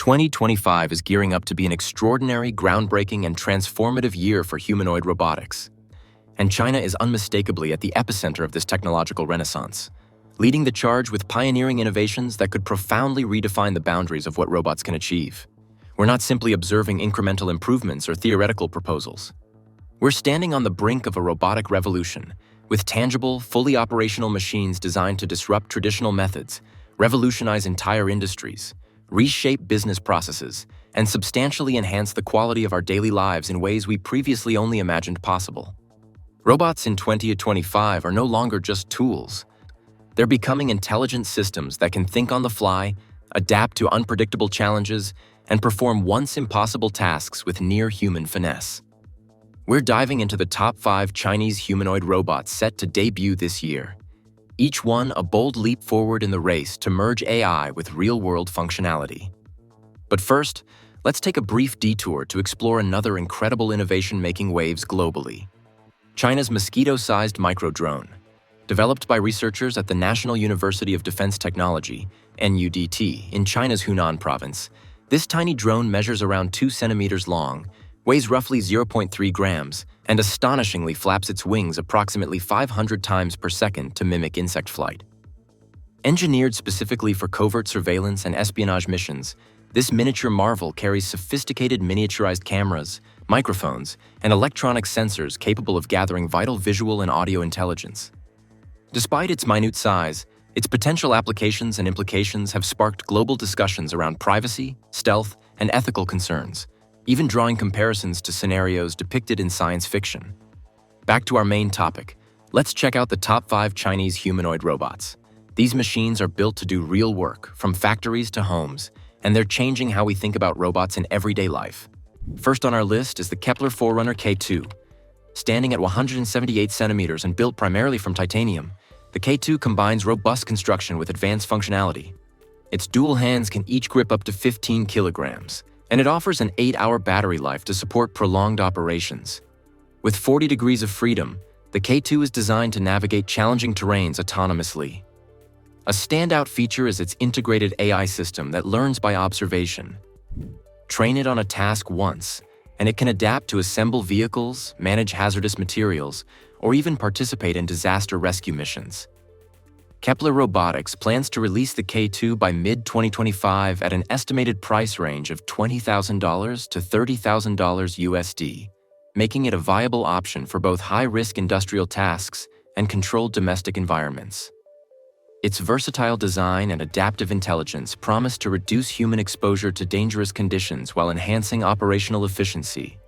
2025 is gearing up to be an extraordinary, groundbreaking, and transformative year for humanoid robotics. And China is unmistakably at the epicenter of this technological renaissance, leading the charge with pioneering innovations that could profoundly redefine the boundaries of what robots can achieve. We're not simply observing incremental improvements or theoretical proposals. We're standing on the brink of a robotic revolution, with tangible, fully operational machines designed to disrupt traditional methods, revolutionize entire industries, reshape business processes, and substantially enhance the quality of our daily lives in ways we previously only imagined possible. Robots in 2025 are no longer just tools. They're becoming intelligent systems that can think on the fly, adapt to unpredictable challenges, and perform once impossible tasks with near-human finesse. We're diving into the top 5 Chinese humanoid robots set to debut this year, each one a bold leap forward in the race to merge AI with real-world functionality. But first, let's take a brief detour to explore another incredible innovation making waves globally. China's mosquito-sized micro-drone. Developed by researchers at the National University of Defense Technology, NUDT, in China's Hunan province, this tiny drone measures around 2 centimeters long, weighs roughly 0.3 grams, and astonishingly flaps its wings approximately 500 times per second to mimic insect flight. Engineered specifically for covert surveillance and espionage missions, this miniature marvel carries sophisticated miniaturized cameras, microphones, and electronic sensors capable of gathering vital visual and audio intelligence. Despite its minute size, its potential applications and implications have sparked global discussions around privacy, stealth, and ethical concerns, even drawing comparisons to scenarios depicted in science fiction. Back to our main topic, let's check out the top 5 Chinese humanoid robots. These machines are built to do real work, from factories to homes, and they're changing how we think about robots in everyday life. First on our list is the Kepler Forerunner K2. Standing at 178 centimeters and built primarily from titanium, the K2 combines robust construction with advanced functionality. Its dual hands can each grip up to 15 kilograms, and it offers an 8-hour battery life to support prolonged operations. With 40 degrees of freedom, the K2 is designed to navigate challenging terrains autonomously. A standout feature is its integrated AI system that learns by observation. Train it on a task once, and it can adapt to assemble vehicles, manage hazardous materials, or even participate in disaster rescue missions. Kepler Robotics plans to release the K2 by mid-2025 at an estimated price range of $20,000 to $30,000 USD, making it a viable option for both high-risk industrial tasks and controlled domestic environments. Its versatile design and adaptive intelligence promise to reduce human exposure to dangerous conditions while enhancing operational efficiency.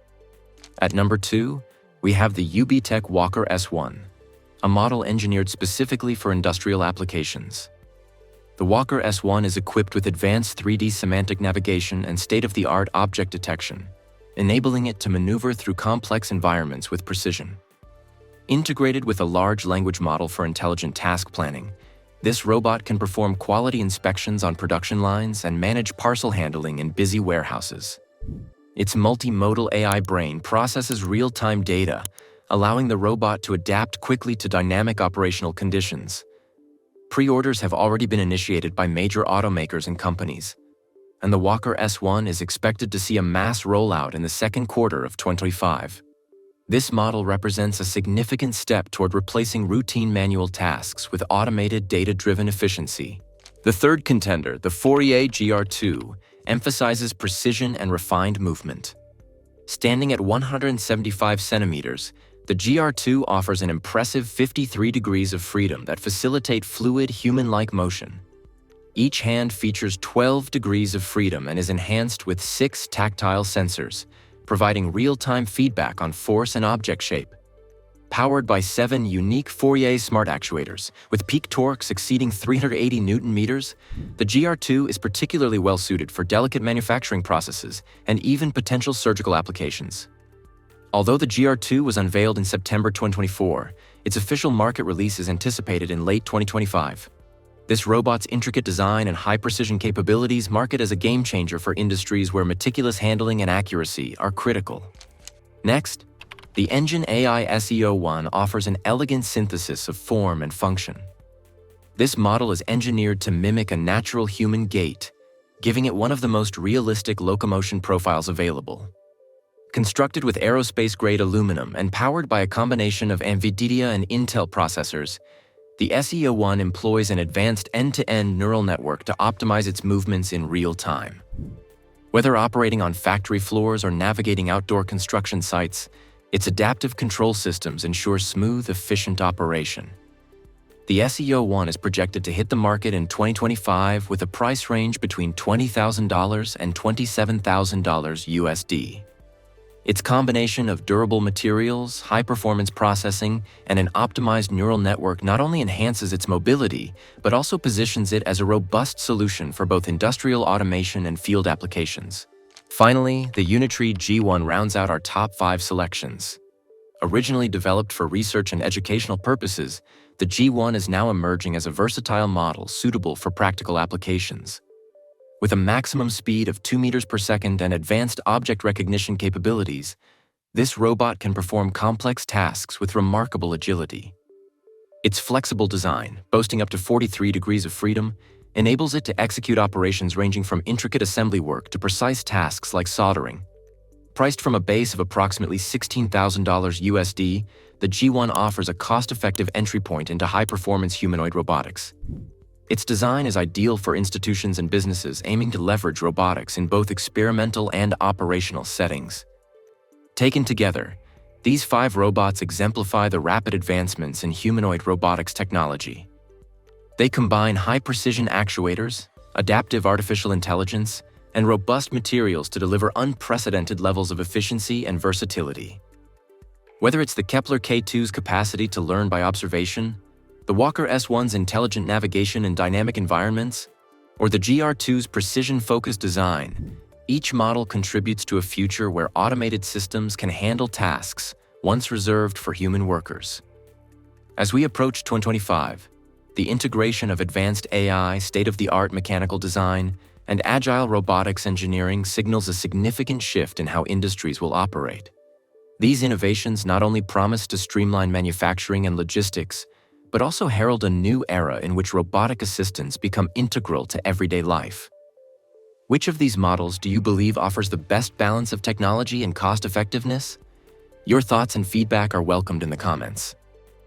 At number 2, we have the UBTech Walker S1, a model engineered specifically for industrial applications. The Walker S1 is equipped with advanced 3D semantic navigation and state-of-the-art object detection, enabling it to maneuver through complex environments with precision. Integrated with a large language model for intelligent task planning, this robot can perform quality inspections on production lines and manage parcel handling in busy warehouses. Its multimodal AI brain processes real-time data, allowing the robot to adapt quickly to dynamic operational conditions. Pre-orders have already been initiated by major automakers and companies, and the Walker S1 is expected to see a mass rollout in the second quarter of 2025. This model represents a significant step toward replacing routine manual tasks with automated, data-driven efficiency. The third contender, the Fourier GR2, emphasizes precision and refined movement. Standing at 175 centimeters, the GR2 offers an impressive 53 degrees of freedom that facilitate fluid, human-like motion. Each hand features 12 degrees of freedom and is enhanced with 6 tactile sensors, providing real-time feedback on force and object shape. Powered by 7 unique Fourier smart actuators, with peak torques exceeding 380 Newton-meters, the GR2 is particularly well-suited for delicate manufacturing processes and even potential surgical applications. Although the GR2 was unveiled in September 2024, its official market release is anticipated in late 2025. This robot's intricate design and high-precision capabilities mark it as a game-changer for industries where meticulous handling and accuracy are critical. Next, the EngineAI SE01 offers an elegant synthesis of form and function. This model is engineered to mimic a natural human gait, giving it one of the most realistic locomotion profiles available. Constructed with aerospace-grade aluminum and powered by a combination of NVIDIA and Intel processors, the SE01 employs an advanced end-to-end neural network to optimize its movements in real time. Whether operating on factory floors or navigating outdoor construction sites, its adaptive control systems ensure smooth, efficient operation. The SE01 is projected to hit the market in 2025 with a price range between $20,000 and $27,000 USD. Its combination of durable materials, high-performance processing, and an optimized neural network not only enhances its mobility, but also positions it as a robust solution for both industrial automation and field applications. Finally, the Unitree G1 rounds out our top 5 selections. Originally developed for research and educational purposes, the G1 is now emerging as a versatile model suitable for practical applications. With a maximum speed of 2 meters per second and advanced object recognition capabilities, this robot can perform complex tasks with remarkable agility. Its flexible design, boasting up to 43 degrees of freedom, enables it to execute operations ranging from intricate assembly work to precise tasks like soldering. Priced from a base of approximately $16,000 USD, the G1 offers a cost-effective entry point into high-performance humanoid robotics. Its design is ideal for institutions and businesses aiming to leverage robotics in both experimental and operational settings. Taken together, these 5 robots exemplify the rapid advancements in humanoid robotics technology. They combine high-precision actuators, adaptive artificial intelligence, and robust materials to deliver unprecedented levels of efficiency and versatility. Whether it's the Kepler K2's capacity to learn by observation, the Walker S1's intelligent navigation in dynamic environments, or the GR2's precision-focused design, each model contributes to a future where automated systems can handle tasks once reserved for human workers. As we approach 2025, the integration of advanced AI, state-of-the-art mechanical design, and agile robotics engineering signals a significant shift in how industries will operate. These innovations not only promise to streamline manufacturing and logistics, but also herald a new era in which robotic assistants become integral to everyday life. Which of these models do you believe offers the best balance of technology and cost-effectiveness? Your thoughts and feedback are welcomed in the comments.